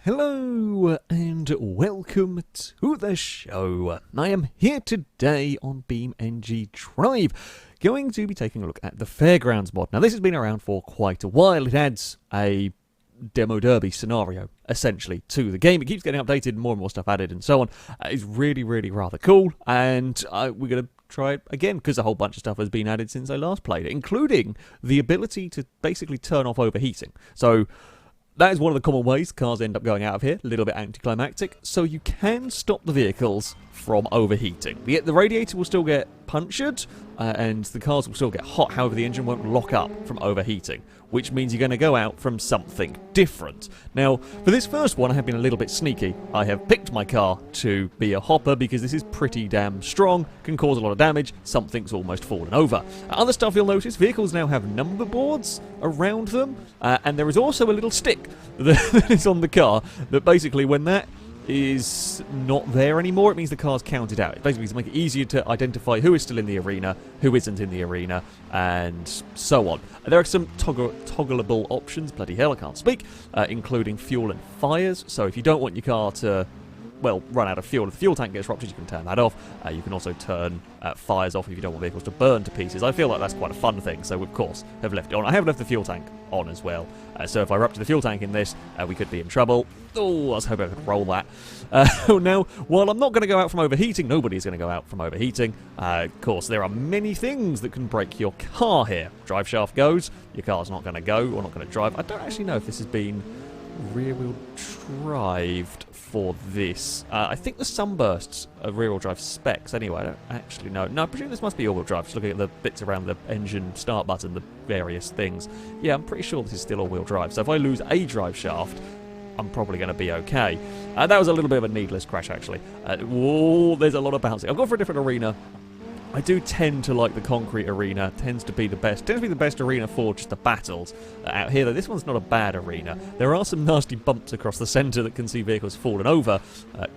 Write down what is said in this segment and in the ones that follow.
Hello and welcome to the show. I am here today on BeamNG Drive, going to be taking a look at the Fairgrounds mod. Now this has been around for quite a while. It adds a demo derby scenario, essentially, to the game. It keeps getting updated and more stuff added and so on. It's really rather cool, and we're going to try it again, because a whole bunch of stuff has been added since I last played it, including the ability to basically turn off overheating. So that is one of the common ways cars end up going out of here, a little bit anticlimactic, so you can stop the vehicles from overheating. The radiator will still get punctured, and the cars will still get hot, however the engine won't lock up from overheating, which means you're going to go out from something different. Now, for this first one, I have been a little bit sneaky. I have picked my car to be a hopper because this is pretty damn strong, can cause a lot of damage, something's almost fallen over. Other stuff you'll notice, vehicles now have number boards around them, and there is also a little stick that is on the car that basically, when that is not there anymore, it means the car's counted out. It basically means to make it easier to identify who is still in the arena, who isn't in the arena, and so on. There are some toggleable options, bloody hell I can't speak, including fuel and fires. So if you don't want your car to, well, run out of fuel, if the fuel tank gets ruptured, you can turn that off. You can also turn fires off if you don't want vehicles to burn to pieces. I feel like that's quite a fun thing, so of course have left it on. I have left the fuel tank on as well, so if I rupture the fuel tank in this, we could be in trouble. Oh, I was hoping I could roll that. Now, while I'm not going to go out from overheating, nobody is going to go out from overheating. Of course, there are many things that can break your car here. Drive shaft goes, your car's not going to go, or not going to drive. I don't actually know if this has been rear-wheel drived for this. I think the Sunbursts are rear-wheel drive specs anyway. I don't actually know. No, I presume this must be all-wheel drive, just looking at the bits around the engine start button, the various things. Yeah, I'm pretty sure this is still all-wheel drive. So if I lose a drive shaft, I'm probably going to be okay. That was a little bit of a needless crash, actually. Whoa, there's a lot of bouncing. I've gone for a different arena. I do tend to like the concrete arena. Tends to be the best arena for just the battles out here, though this one's not a bad arena. There are some nasty bumps across the centre that can see vehicles falling over.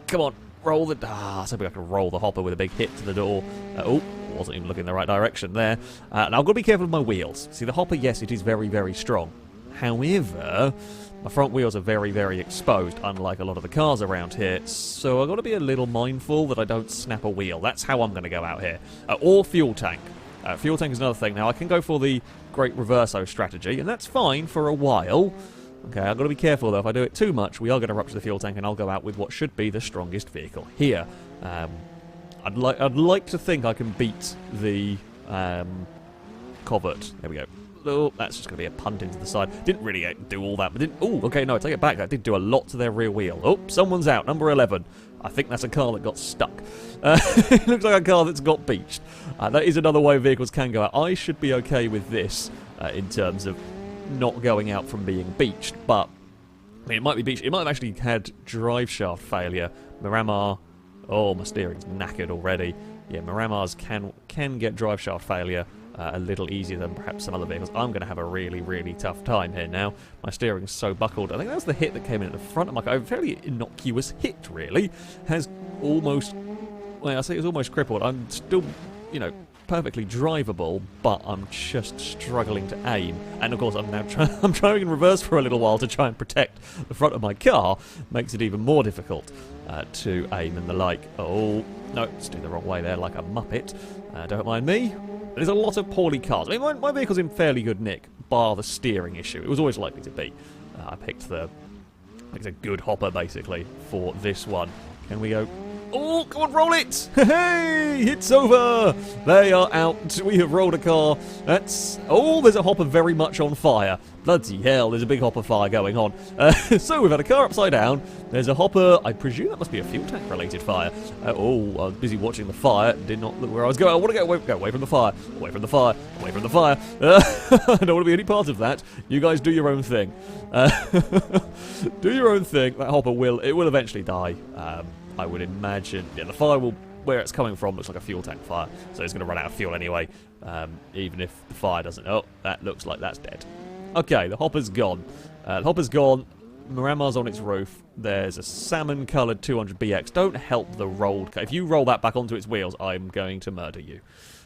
Come on, roll the... I was hoping I could roll the hopper with a big hit to the door. Oh, wasn't even looking in the right direction there. Now I've got to be careful of my wheels. See, the hopper, yes, it is very strong. However, my front wheels are very exposed, unlike a lot of the cars around here, so I've got to be a little mindful that I don't snap a wheel. That's how I'm going to go out here. Or fuel tank. Fuel tank is another thing. Now, I can go for the great reverso strategy, and that's fine for a while. Okay, I've got to be careful, though. If I do it too much, we are going to rupture the fuel tank, and I'll go out with what should be the strongest vehicle here. I'd like to think I can beat the Covert. There we go. Oh, that's just going to be a punt into the side. Didn't really do all that, but didn't... Oh, okay, no, I take it back. That did do a lot to their rear wheel. Oh, someone's out. Number 11. I think that's a car that got stuck. It looks like a car that's got beached. That is another way vehicles can go out. I should be okay with this in terms of not going out from being beached, but... I mean, it might be beached. It might have actually had drive shaft failure. Miramar... Oh, my steering's knackered already. Yeah, Miramars can get drive shaft failure a little easier than perhaps some other vehicles. I'm going to have a really tough time here now. My steering's so buckled. I think that was the hit that came in at the front of my car. A fairly innocuous hit, really. Has almost... Well, I say it's almost crippled. I'm still, you know, perfectly drivable, but I'm just struggling to aim. And of course, I'm now I'm driving in reverse for a little while to try and protect the front of my car. Makes it even more difficult to aim and the like. Oh, no, it's doing the wrong way there, like a muppet. Don't mind me. There's a lot of poorly cars. I mean, my vehicle's in fairly good nick, bar the steering issue. It was always likely to be. I picked a good hopper, basically, for this one. Can we go... Oh, come on, roll it! Hey, it's over! They are out. We have rolled a car. That's... Oh, there's a hopper very much on fire. Bloody hell, there's a big hopper fire going on. So we've had a car upside down. There's a hopper. I presume that must be a fuel tank related fire. Oh, I was busy watching the fire. Did not look where I was going. I want to go away from the fire. Away from the fire. Away from the fire. I don't want to be any part of that. You guys do your own thing. Do your own thing. That hopper will eventually die. I would imagine. Yeah, the fire will... Where it's coming from looks like a fuel tank fire. So it's going to run out of fuel anyway. Even if the fire doesn't... Oh, that looks like that's dead. Okay, the hopper's gone. The hopper's gone. Miramar's on its roof. There's a salmon-coloured 200BX. Don't help the rolled car. If you roll that back onto its wheels, I'm going to murder you.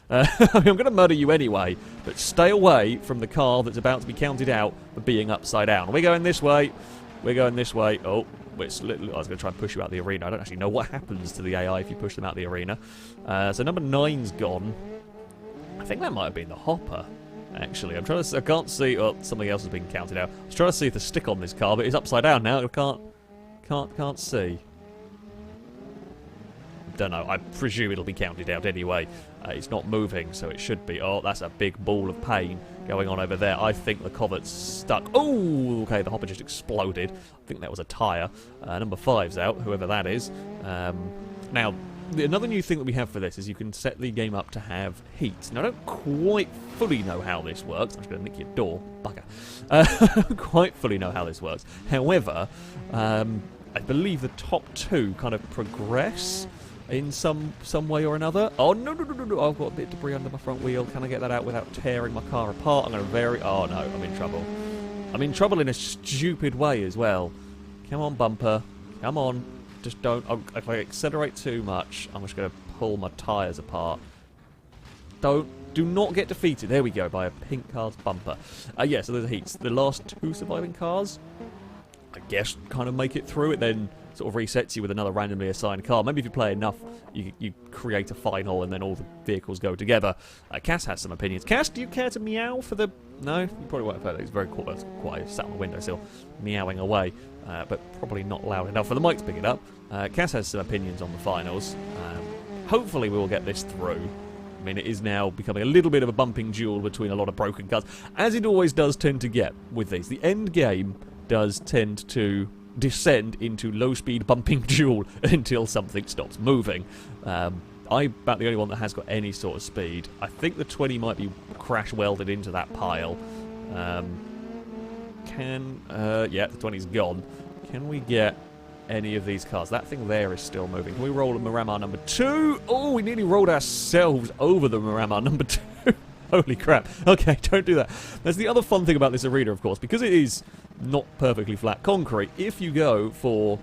I mean, I'm going to murder you anyway, but stay away from the car that's about to be counted out for being upside down. We're going this way. We're going this way. Oh, which I was going to try and push you out of the arena. I don't actually know what happens to the AI if you push them out of the arena. So number 9's gone. I think that might have been the hopper, actually. I'm trying to. I can't see. Oh, something else has been counted out. I was trying to see the stick on this car, but it's upside down now. I can't see. Don't know. I presume it'll be counted out anyway. It's not moving, so it should be. Oh, that's a big ball of pain going on over there. I think the covet's stuck. Oh, okay, the hopper just exploded. I think that was a tyre. Number 5's out, whoever that is. Now, another new thing that we have for this is you can set the game up to have heat. Now, I don't quite fully know how this works. I'm just going to nick your door, bugger. I don't quite fully know how this works. However, I believe the top 2 kind of progress in some way or another. Oh, no. I've got a bit of debris under my front wheel. Can I get that out without tearing my car apart? I'm going to oh, no, I'm in trouble. I'm in trouble in a stupid way as well. Come on, bumper. Come on. Just don't. If I accelerate too much, I'm just going to pull my tyres apart. Do not get defeated. There we go, by a pink car's bumper. Yeah, so there's heats. The last 2 surviving cars, I guess, kind of make it through. It then sort of resets you with another randomly assigned car. Maybe if you play enough, you create a final and then all the vehicles go together. Cass has some opinions. Cass, do you care to meow for the... No? You probably won't have heard it. It's very cool. It's quiet. Sat on the windowsill, meowing away. But probably not loud enough for the mic to pick it up. Cass has some opinions on the finals. Hopefully we will get this through. I mean, it is now becoming a little bit of a bumping duel between a lot of broken cars, as it always does tend to get with these. The end game does tend to descend into low-speed bumping duel until something stops moving. I'm about the only one that has got any sort of speed. I think the 20 might be crash-welded into that pile. Yeah, the 20's gone. Can we get any of these cars? That thing there is still moving. Can we roll a Miramar number 2? Oh, we nearly rolled ourselves over the Miramar number 2. Holy crap. Okay, don't do that. That's the other fun thing about this arena, of course, because it is not perfectly flat concrete. If you go for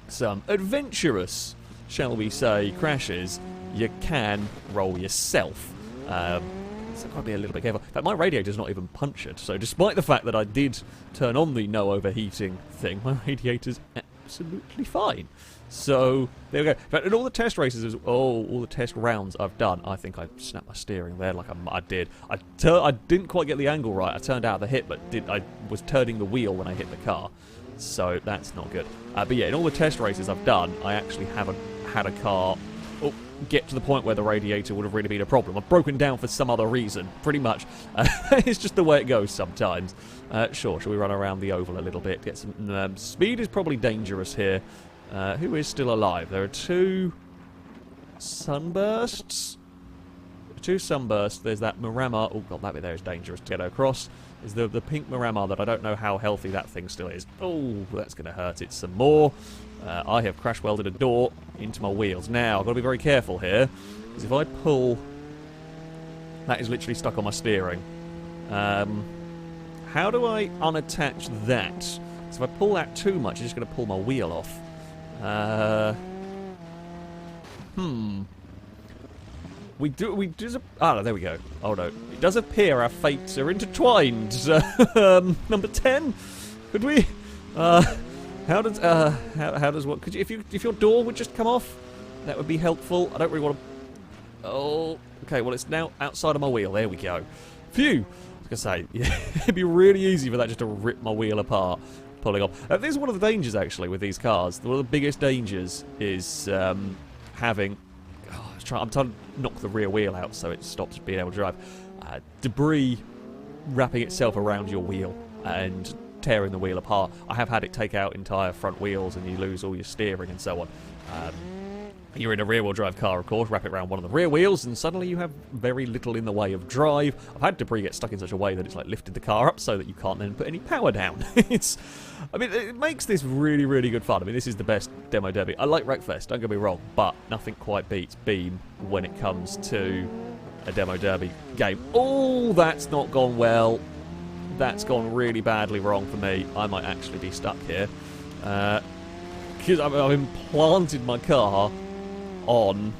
some adventurous, shall we say, crashes, you can roll yourself. So I've got to be a little bit careful. In fact, my radiator's not even punctured, so despite the fact that I did turn on the no overheating thing, my radiator's absolutely fine. So, there we go. In fact, in all the test races, all the test rounds I've done, I think I snapped my steering there like I did. I didn't quite get the angle right. I turned out the hit, but I was turning the wheel when I hit the car. So, that's not good. But yeah, in all the test races I've done, I actually haven't had a car get to the point where the radiator would have really been a problem. I've broken down for some other reason, pretty much. It's just the way it goes sometimes. Sure, shall we run around the oval a little bit? Get some speed is probably dangerous here. Who is still alive? There are 2 sunbursts. 2 sunbursts. There's that Miramar. Oh god, that bit there is dangerous to get across. Is the pink Miramar that I don't know how healthy that thing still is. Oh, that's going to hurt it some more. I have crash welded a door into my wheels. Now, I've got to be very careful here, because if I pull... That is literally stuck on my steering. How do I unattach that? So if I pull that too much, it's just going to pull my wheel off. We do. Ah, there we go. Oh no, it does appear our fates are intertwined. Number 10. Could we? How does what? Could you, if your door would just come off, that would be helpful. I don't really want to. Oh, okay. Well, it's now outside of my wheel. There we go. Phew. I was gonna say, yeah, it'd be really easy for that just to rip my wheel apart. Pulling off. This is one of the dangers, actually, with these cars. One of the biggest dangers is having... I'm trying to knock the rear wheel out so it stops being able to drive. Debris wrapping itself around your wheel and tearing the wheel apart. I have had it take out entire front wheels and you lose all your steering and so on. You're in a rear-wheel drive car, of course, wrap it around one of the rear wheels, and suddenly you have very little in the way of drive. I've had debris get stuck in such a way that it's like lifted the car up so that you can't then put any power down. I mean, it makes this really, really good fun. I mean, this is the best demo derby. I like Wreckfest, don't get me wrong, but nothing quite beats Beam when it comes to a demo derby game. Oh, that's not gone well. That's gone really badly wrong for me. I might actually be stuck here. Because I've implanted my car on...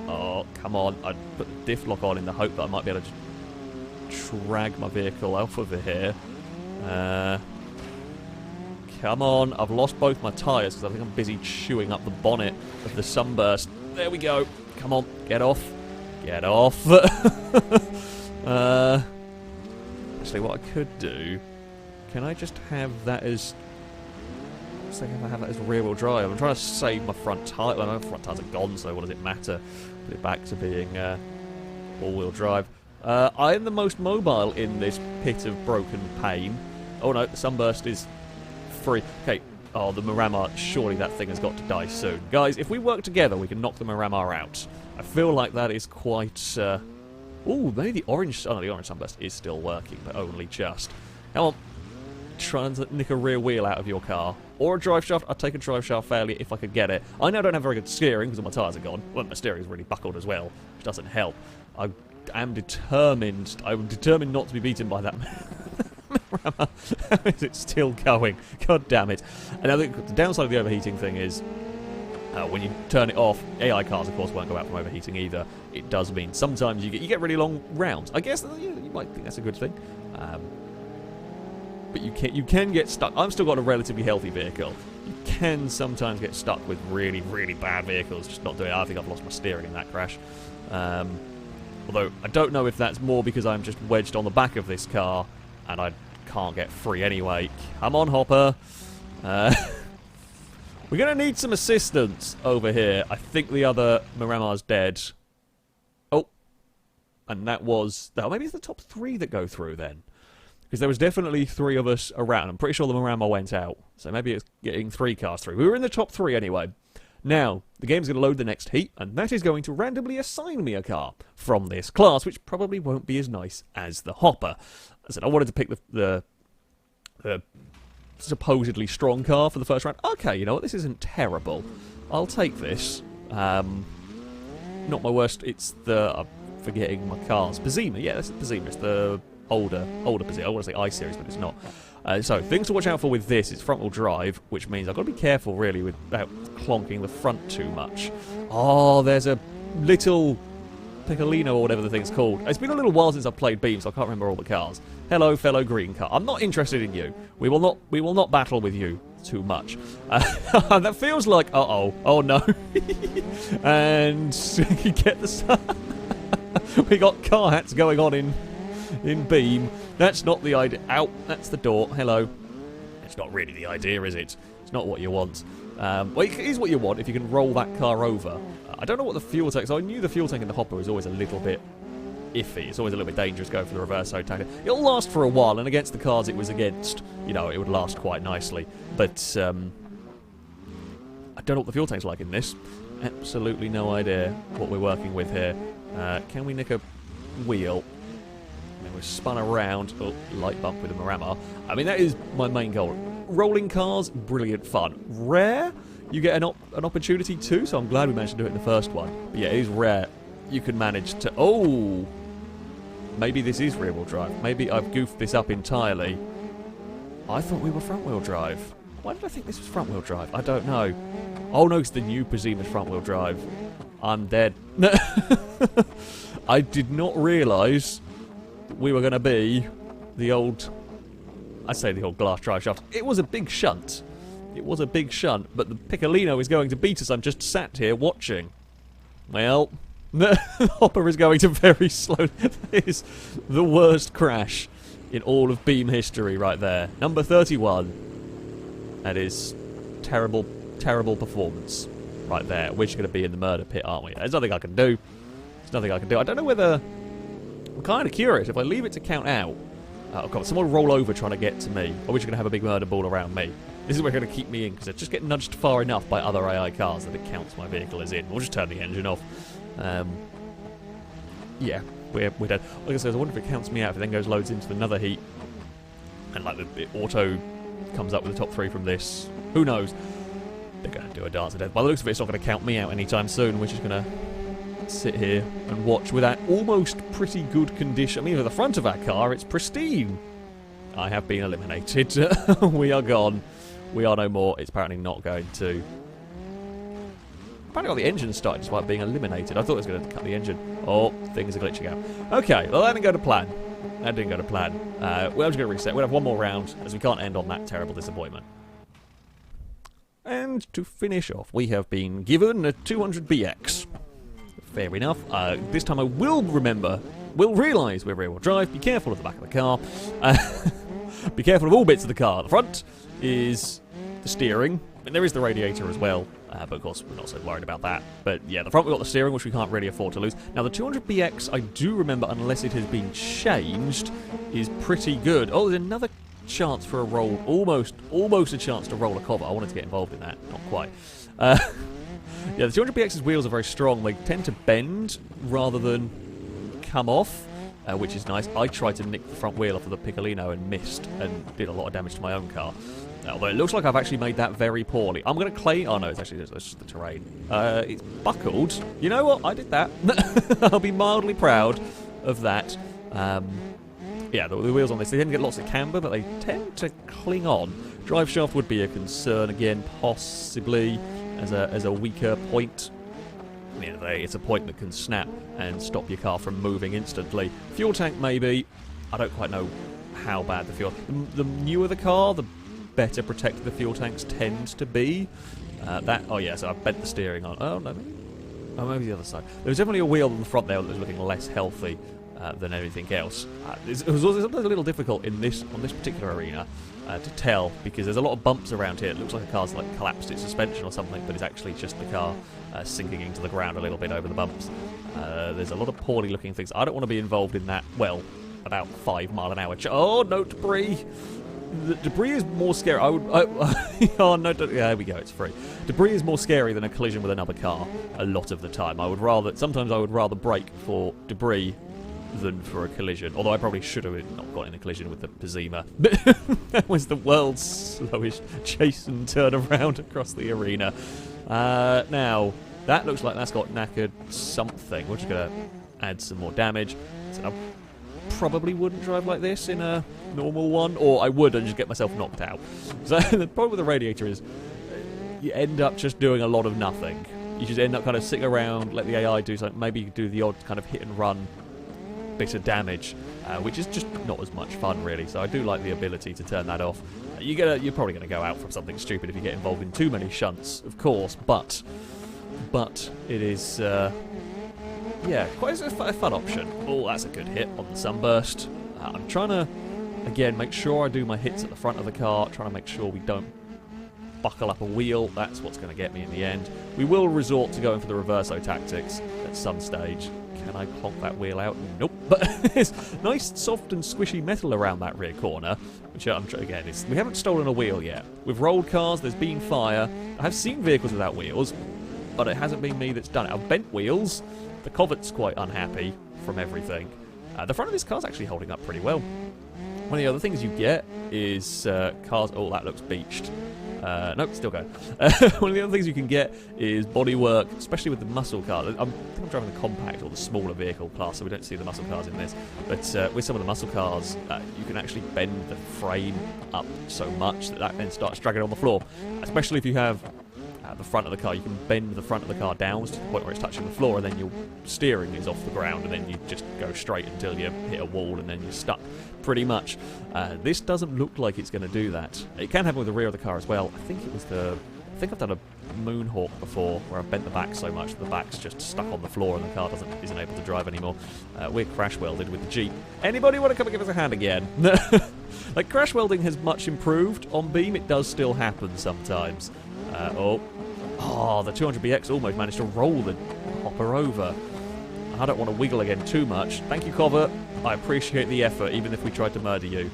Oh, come on. I put the diff lock on in the hope that I might be able to just drag my vehicle off of here. Come on, I've lost both my tyres because I think I'm busy chewing up the bonnet of the Sunburst. There we go. Come on, get off. Get off. Actually, what I could do... Can I just have that as... Let's see if I have that as rear-wheel drive. I'm trying to save my front tyre. Well, my front tyres are gone, so what does it matter? Put it back to being all-wheel drive. I am the most mobile in this pit of broken pain. Oh no, the Sunburst is free. Okay. Oh, the Miramar. Surely that thing has got to die soon. Guys, if we work together, we can knock the Miramar out. I feel like that is quite... Ooh, maybe the orange... Oh, no, the orange Sunburst is still working, but only just. Come on. Try and nick a rear wheel out of your car. Or a drive shaft. I'd take a drive shaft failure if I could get it. I now don't have very good steering because all my tyres are gone. Well, my steering is really buckled as well, which doesn't help. I am determined... I'm determined not to be beaten by that... How is it still going? God damn it. And I think the downside of the overheating thing is when you turn it off, AI cars of course won't go out from overheating either. It does mean sometimes you get really long rounds. I guess you might think that's a good thing. But you can get stuck. I've still got a relatively healthy vehicle. You can sometimes get stuck with really, really bad vehicles just not doing it. I think I've lost my steering in that crash. Although I don't know if that's more because I'm just wedged on the back of this car and I can't get free anyway. Come on, Hopper. We're going to need some assistance over here. I think the other Miramar's dead. Oh. And that was... Oh, maybe it's the top 3 that go through then. Because there was definitely 3 of us around. I'm pretty sure the Miramar went out. So maybe it's getting 3 cars through. We were in the top 3 anyway. Now, the game's going to load the next heat, and that is going to randomly assign me a car from this class, which probably won't be as nice as the Hopper. I said I wanted to pick the supposedly strong car for the first round. Okay, you know what? This isn't terrible. I'll take this. Not my worst. It's the... I'm forgetting my cars. Pazima. Yeah, that's the Pazima. It's the older Pazima. I want to say I-Series, but it's not. So, things to watch out for with this is front-wheel drive, which means I've got to be careful, really, without clonking the front too much. Oh, there's a little Piccolino or whatever the thing's called. It's been a little while since I've played Beam, so I can't remember all the cars. Hello, fellow green car. I'm not interested in you. We will not battle with you too much. That feels like... Uh-oh. Oh, no. And you get the sun. We got car hats going on in Beam. That's not the idea. Ow, that's the door. Hello. It's not really the idea, is it? It's not what you want. Well, it is what you want if you can roll that car over. I don't know what the fuel tank... So I knew the fuel tank in the Hopper was always a little bit iffy. It's always a little bit dangerous going for the reverse tactic. It'll last for a while, and against the cars it was against, you know, it would last quite nicely. But, I don't know what the fuel tank's like in this. Absolutely no idea what we're working with here. Can we nick a wheel? And then we're spun around. Oh, light bump with a Miramar. I mean, that is my main goal. Rolling cars, brilliant fun. Rare, you get an opportunity too, so I'm glad we managed to do it in the first one. But yeah, it is rare. You can manage to... Oh! Maybe this is rear-wheel drive. Maybe I've goofed this up entirely. I thought we were front-wheel drive. Why did I think this was front-wheel drive? I don't know. Oh no, it's the new Pazima's front-wheel drive. I'm dead. I did not realise that we were going to be the old... I say the old glass drive shaft. It was a big shunt. It was a big shunt, but the Piccolino is going to beat us. I'm just sat here watching. Well... The Hopper is going to very slowly. That is the worst crash in all of Beam history right there. Number 31. That is terrible, terrible performance right there. We're just going to be in the murder pit, aren't we? There's nothing I can do. There's nothing I can do. I don't know whether... I'm kind of curious. If I leave it to count out... Oh, God, someone roll over trying to get to me. Or we're just going to have a big murder ball around me. This is where they're going to keep me in, because I just get nudged far enough by other AI cars that it counts my vehicle as in. We'll just turn the engine off. Yeah, we're dead. Like I said, I wonder if it counts me out if it then goes loads into another heat. And like the auto comes up with the top 3 from this. Who knows? They're going to do a dance to death. By the looks of it, it's not going to count me out anytime soon. We're just going to sit here and watch with that almost pretty good condition. I mean, at the front of our car, it's pristine. I have been eliminated. We are gone. We are no more. It's apparently not going to. Apparently the engine started despite being eliminated. I thought it was going to cut the engine. Oh, things are glitching out. Okay, well that didn't go to plan. That didn't go to plan. We're just going to reset. We'll have one more round, as we can't end on that terrible disappointment. And to finish off, we have been given a 200BX. Fair enough. This time I will realise we're rear-wheel drive. Be careful of the back of the car. Be careful of all bits of the car. The front is the steering. I mean, there is the radiator as well, but of course we're not so worried about that. But yeah, the front we've got the steering, which we can't really afford to lose. Now the 200BX, I do remember, unless it has been changed, is pretty good. Oh, there's another chance for a roll, almost a chance to roll a cover. I wanted to get involved in that, not quite. Yeah, the 200BX's wheels are very strong. They tend to bend rather than come off, which is nice. I tried to nick the front wheel off of the Piccolino and missed, and did a lot of damage to my own car. Although it looks like I've actually made that very poorly. I'm going to claim... Oh no, it's actually just the terrain. It's buckled. You know what? I did that. I'll be mildly proud of that. Yeah, the wheels on this, they tend to get lots of camber, but they tend to cling on. Drive shaft would be a concern, again, possibly as a weaker point. At the end of the day, it's a point that can snap and stop your car from moving instantly. Fuel tank, maybe. I don't quite know how bad the fuel... The newer the car, the better protected the fuel tanks tend to be. Oh yeah, so I bent the steering on... Oh, no, maybe the other side. There was definitely a wheel on the front there that was looking less healthy than everything else. It was also sometimes a little difficult on this particular arena to tell, because there's a lot of bumps around here. It looks like a car's like collapsed its suspension or something, but it's actually just the car sinking into the ground a little bit over the bumps. There's a lot of poorly looking things. I don't want to be involved in that. Well, about 5 mile an hour. Oh no, debris! The debris is more scary. Oh no! Yeah, there we go. It's free. Debris is more scary than a collision with another car. A lot of the time, sometimes I would rather brake for debris than for a collision. Although I probably should have not got in a collision with the Pizima. That was the world's slowest chase and turn around across the arena. Now, that looks like that's got knackered something. We're just going to add some more damage. So I probably wouldn't drive like this in a normal one, or I would and just get myself knocked out. So the problem with the radiator is you end up just doing a lot of nothing. You just end up kind of sitting around, let the AI do something, maybe do the odd kind of hit and run bit of damage, which is just not as much fun really. So I do like the ability to turn that off. You're probably going to go out from something stupid if you get involved in too many shunts, of course, but it is yeah, quite a fun option. Oh, that's a good hit on the sunburst. I'm trying to again make sure I do my hits at the front of the car, trying to make sure we don't buckle up a wheel. That's what's going to get me in the end. We will resort to going for the reverso tactics at some stage. Can I honk that wheel out? Nope. But there's nice, soft and squishy metal around that rear corner, which again, we haven't stolen a wheel yet. We've rolled cars, there's been fire. I have seen vehicles without wheels, but it hasn't been me that's done it. I've bent wheels. The Covet's quite unhappy from everything. The front of this car's actually holding up pretty well. One of the other things you get is cars... Oh, that looks beached. Nope, still going. One of the other things you can get is bodywork, especially with the muscle car. I think I'm driving the compact or the smaller vehicle class, so we don't see the muscle cars in this. But with some of the muscle cars, you can actually bend the frame up so much that then starts dragging on the floor. Especially if you have the front of the car, you can bend the front of the car down to the point where it's touching the floor, and then your steering is off the ground, and then you just go straight until you hit a wall, and then you're stuck. Pretty much. This doesn't look like it's going to do that. It can happen with the rear of the car as well. I think I've done a Moonhawk before where I've bent the back so much that the back's just stuck on the floor and the car isn't able to drive anymore. We're crash welded with the Jeep. Anybody want to come and give us a hand again? Like, crash welding has much improved on Beam. It does still happen sometimes. The 200BX almost managed to roll the hopper over. I don't want to wiggle again too much. Thank you, Covet. I appreciate the effort, even if we tried to murder you.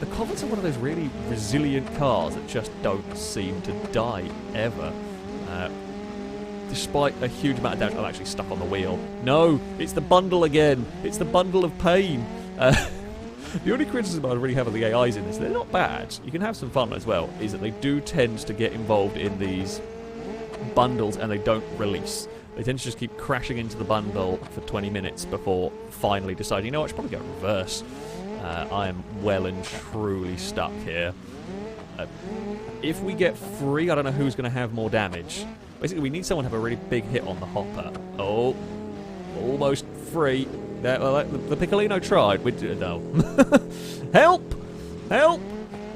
The Covets are one of those really resilient cars that just don't seem to die, ever. Despite a huge amount of damage. I'm actually stuck on the wheel. No! It's the bundle again! It's the bundle of pain! The only criticism I really have of the AIs in this, they're not bad, you can have some fun as well, is that they do tend to get involved in these bundles and they don't release. They tend to just keep crashing into the bundle for 20 minutes before finally deciding, you know what, I should probably go reverse. I am well and truly stuck here. If we get free, I don't know who's going to have more damage. Basically, we need someone to have a really big hit on the hopper. Oh, almost free. The Piccolino tried. No. Help! Help!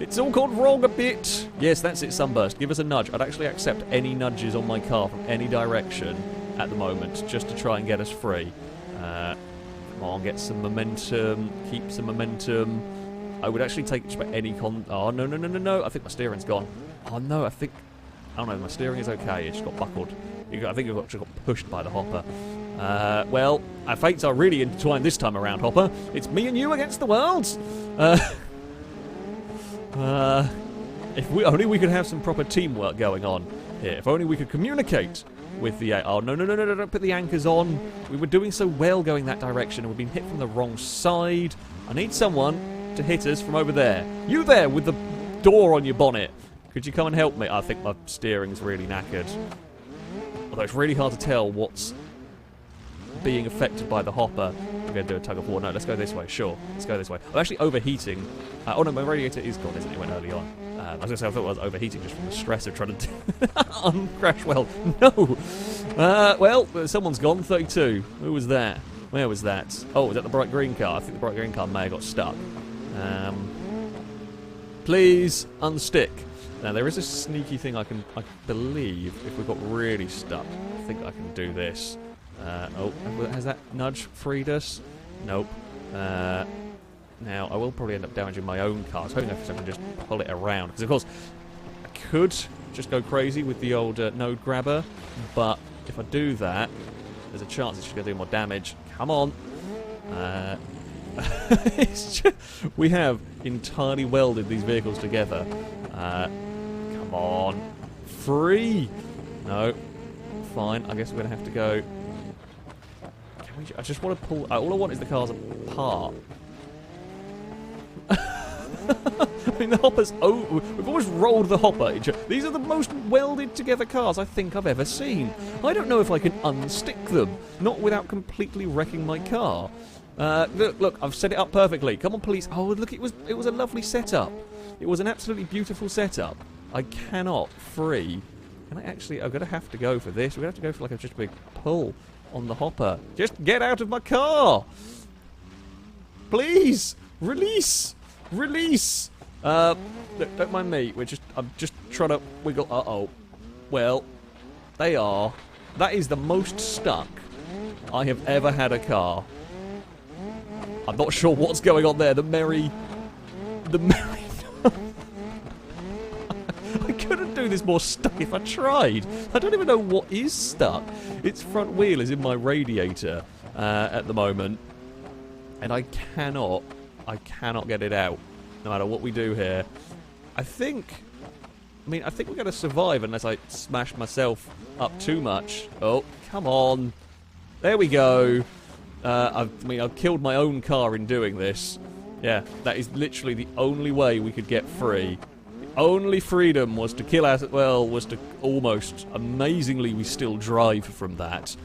It's all gone wrong a bit. Yes, that's it, Sunburst. Give us a nudge. I'd actually accept any nudges on my car from any direction at the moment, just to try and get us free. Come on, get some momentum. Keep some momentum. I would actually take just about any Oh, no, no, no, no, no. I think my steering's gone. Oh, no, I don't know, my steering is okay. It just got buckled. I think it just got pushed by the hopper. Well, our fates are really intertwined this time around, Hopper. It's me and you against the world. If only we could have some proper teamwork going on here. If only we could communicate with the... Oh, no, no, no, no, no, don't put the anchors on. We were doing so well going that direction, and we've been hit from the wrong side. I need someone to hit us from over there. You there with the door on your bonnet. Could you come and help me? I think my steering's really knackered. Although it's really hard to tell what's being affected by the hopper. We're going to do a tug of war. No, let's go this way. Sure, let's go this way. I'm actually overheating. Oh no, my radiator is gone, isn't it? It went early on. I was going to say I thought I was overheating just from the stress of trying to uncrash well. No! Well, someone's gone. 32. Who was that? Where was that? Oh, was that the bright green car? I think the bright green car may have got stuck. Please, unstick. Now, there is a sneaky thing I believe, if we got really stuck, I think I can do this. Oh, has that nudge freed us? Nope. Now, I will probably end up damaging my own car. I was hoping if I can just pull it around. Because, of course, I could just go crazy with the old node grabber. But if I do that, there's a chance it's just going to do more damage. Come on. We have entirely welded these vehicles together. Come on. Free! No. Fine. I guess we're going to have to go... I just want to pull... all I want is the cars apart. I mean, the hopper's... Oh, we've always rolled the hopper. These are the most welded together cars I think I've ever seen. I don't know if I can unstick them. Not without completely wrecking my car. Look, I've set it up perfectly. Come on, please. Oh, look, it was a lovely setup. It was an absolutely beautiful setup. I cannot free. Can I actually... I'm going to have to go for this. We're going to have to go for like just a big pull on the hopper. Just get out of my car! Please! Release! Release! Look, don't mind me. I'm just trying to wiggle. Uh-oh. Well, they are. That is the most stuck I have ever had a car. I'm not sure what's going on there. The merry... I couldn't do this more stuck if I tried. I don't even know what is stuck. Its front wheel is in my radiator at the moment. And I cannot get it out. No matter what we do here. I think we're going to survive unless I smash myself up too much. Oh, come on. There we go. I've killed my own car in doing this. Yeah, that is literally the only way we could get free. The only freedom was to kill us. Well, was to almost. Amazingly, we still drive from that.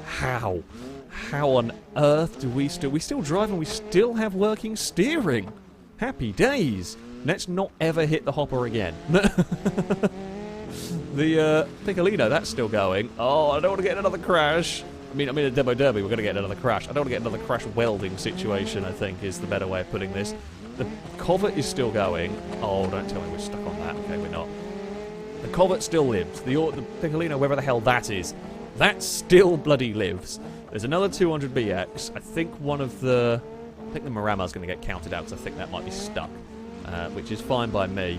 How? How on earth do we still... We still drive and we still have working steering. Happy days. Let's not ever hit the hopper again. The Piccolino, that's still going. Oh, I don't want to get another crash. I mean, a demo derby, we're going to get another crash. I don't want to get another crash welding situation, I think, is the better way of putting this. The Covert is still going. Oh, don't tell me we're stuck on that. Okay, we're not. The Covert still lives. The Piccolino, wherever the hell that is, that still bloody lives. There's another 200BX. I think the Marama's going to get counted out because I think that might be stuck, which is fine by me.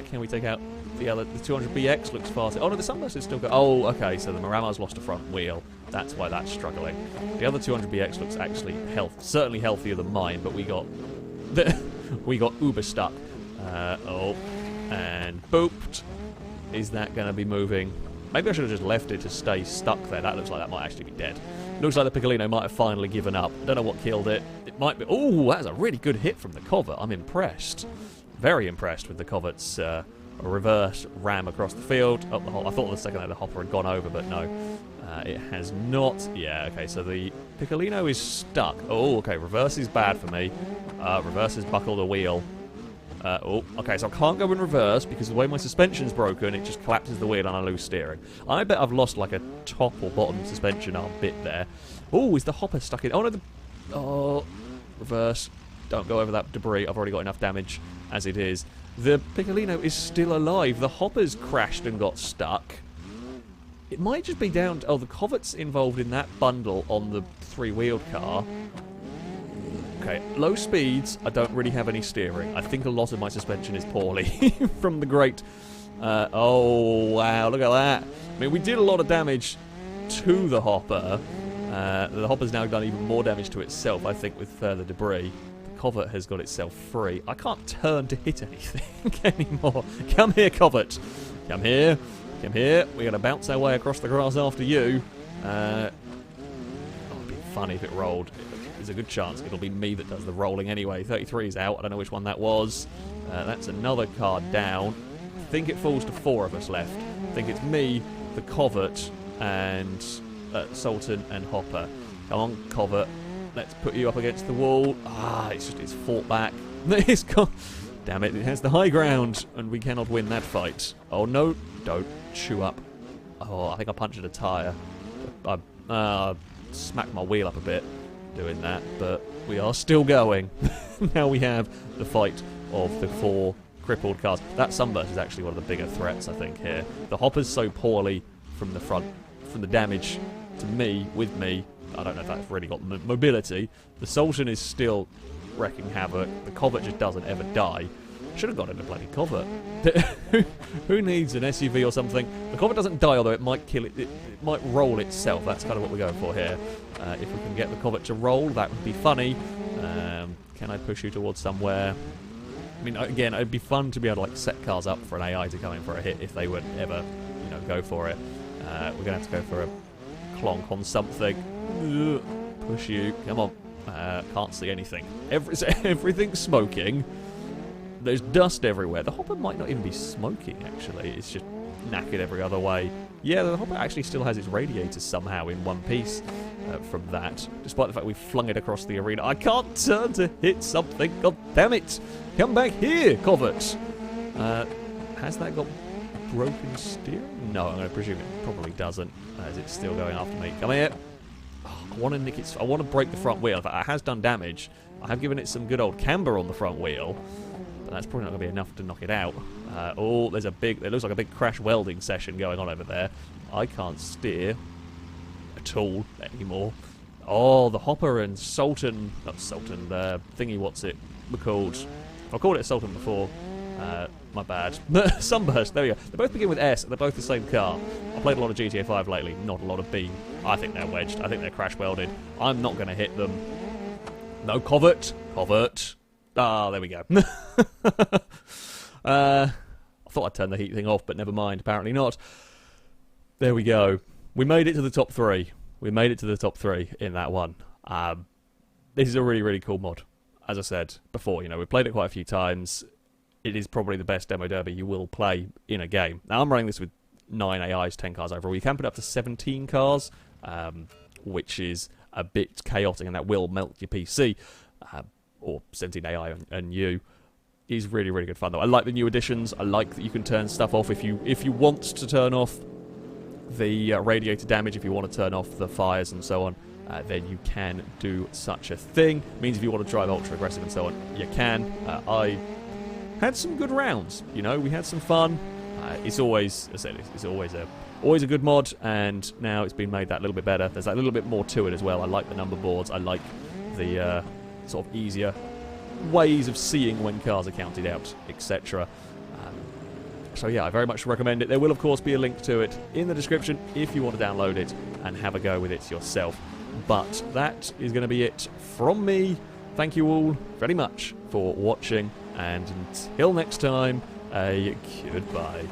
Can we take out the 200BX? Looks far... Oh, no, the Sunburst is still going... Oh, okay, so the Marama's lost a front wheel. That's why that's struggling. The other 200BX looks actually certainly healthier than mine, but we got... we got uber stuck. Oh, and booped. Is that going to be moving? Maybe I should have just left it to stay stuck there. That looks like that might actually be dead. Looks like the Piccolino might have finally given up. I don't know what killed it. It might be... Oh, that's a really good hit from the Covert. I'm impressed. Very impressed with the Covert's reverse ram across the field. Oh, I thought the second that the hopper had gone over, but no. It has not. Yeah, okay, so the Piccolino is stuck. Oh, okay, reverse is bad for me. Reverse has buckled a wheel. Oh, okay, so I can't go in reverse because the way my suspension's broken, it just collapses the wheel and I lose steering. I bet I've lost like a top or bottom suspension arm bit there. Oh, is the hopper stuck in? Oh, no, oh, reverse. Don't go over that debris. I've already got enough damage as it is. The Piccolino is still alive. The hopper's crashed and got stuck. It might just be down to... Oh, the Covet's involved in that bundle on the three-wheeled car. Okay, low speeds, I don't really have any steering. I think a lot of my suspension is poorly from the great... oh, wow, look at that. I mean, we did a lot of damage to the hopper. The hopper's now done even more damage to itself, I think, with further debris. The Covet has got itself free. I can't turn to hit anything anymore. Come here, Covet. Come here. Come here. We're going to bounce our way across the grass after you. Oh, it'd be funny if it rolled. There's a good chance it'll be me that does the rolling anyway. 33 is out. I don't know which one that was. That's another car down. I think it falls to 4 of us left. I think it's me, the Covet, and Sultan and Hopper. Come on, Covet. Let's put you up against the wall. Ah, it's fought back. It's gone. Damn it, it has the high ground, and we cannot win that fight. Oh, no. Don't chew up. Oh, I think I punctured a tyre. I smacked my wheel up a bit doing that, but we are still going. Now we have the fight of the 4 crippled cars. That Sunburst is actually one of the bigger threats, I think, here. The Hopper's so poorly from the front, from the damage to me, with me. I don't know if that's really got mobility. The Sultan is still wrecking havoc. The Covet just doesn't ever die. Should have got in a bloody Covet. Who needs an SUV or something? The Covet doesn't die, although it might kill it. It might roll itself. That's kind of what we're going for here. If we can get the Covet to roll, that would be funny. Can I push you towards somewhere? I mean, again, it'd be fun to be able to like set cars up for an AI to come in for a hit if they would ever, go for it. We're gonna have to go for a clonk on something. Push you. Come on. Can't see anything. Everything's smoking. There's dust everywhere. The Hopper might not even be smoking, actually. It's just knackered every other way. Yeah, the Hopper actually still has its radiators somehow in one piece from that, despite the fact we flung it across the arena. I can't turn to hit something. God damn it. Come back here, Covet. Has that got broken steering? No, I'm going to presume it probably doesn't, as it's still going after me. Come here. Oh, I want to nick its... I want to break the front wheel. In fact, it has done damage. I have given it some good old camber on the front wheel. That's probably not going to be enough to knock it out. Oh, there's a big... It looks like a big crash welding session going on over there. I can't steer at all anymore. Oh, the Hopper and Sultan... Not Sultan, the thingy, what's it called? I've called it a Sultan before. My bad. Sunburst, there we go. They both begin with S, and they're both the same car. I played a lot of GTA 5 lately, not a lot of Beam. I think they're wedged. I think they're crash welded. I'm not going to hit them. No, Covet. Covet. Ah, there we go. I thought I'd turn the heat thing off, but never mind. Apparently not. There we go. We made it to the top 3. We made it to the top 3 in that one. This is a really, really cool mod. As I said before, we've played it quite a few times. It is probably the best demo derby you will play in a game. Now, I'm running this with 9 AIs, 10 cars overall. You can put up to 17 cars, which is a bit chaotic, and that will melt your PC. Or 17 AI and you is really, really good fun though. I like the new additions. I like that you can turn stuff off if you want to turn off the radiator damage, if you want to turn off the fires and so on, then you can do such a thing. It means if you want to drive ultra aggressive and so on, you can. I had some good rounds. We had some fun. It's always, as I said, it's always a good mod, and now it's been made that little bit better. There's that little bit more to it as well. I like the number boards. I like the sort of easier ways of seeing when cars are counted out, etc. So yeah, I very much recommend it. There will of course be a link to it in the description if you want to download it and have a go with it yourself. But that is going to be it from me. Thank you all very much for watching, and until next time, a goodbye.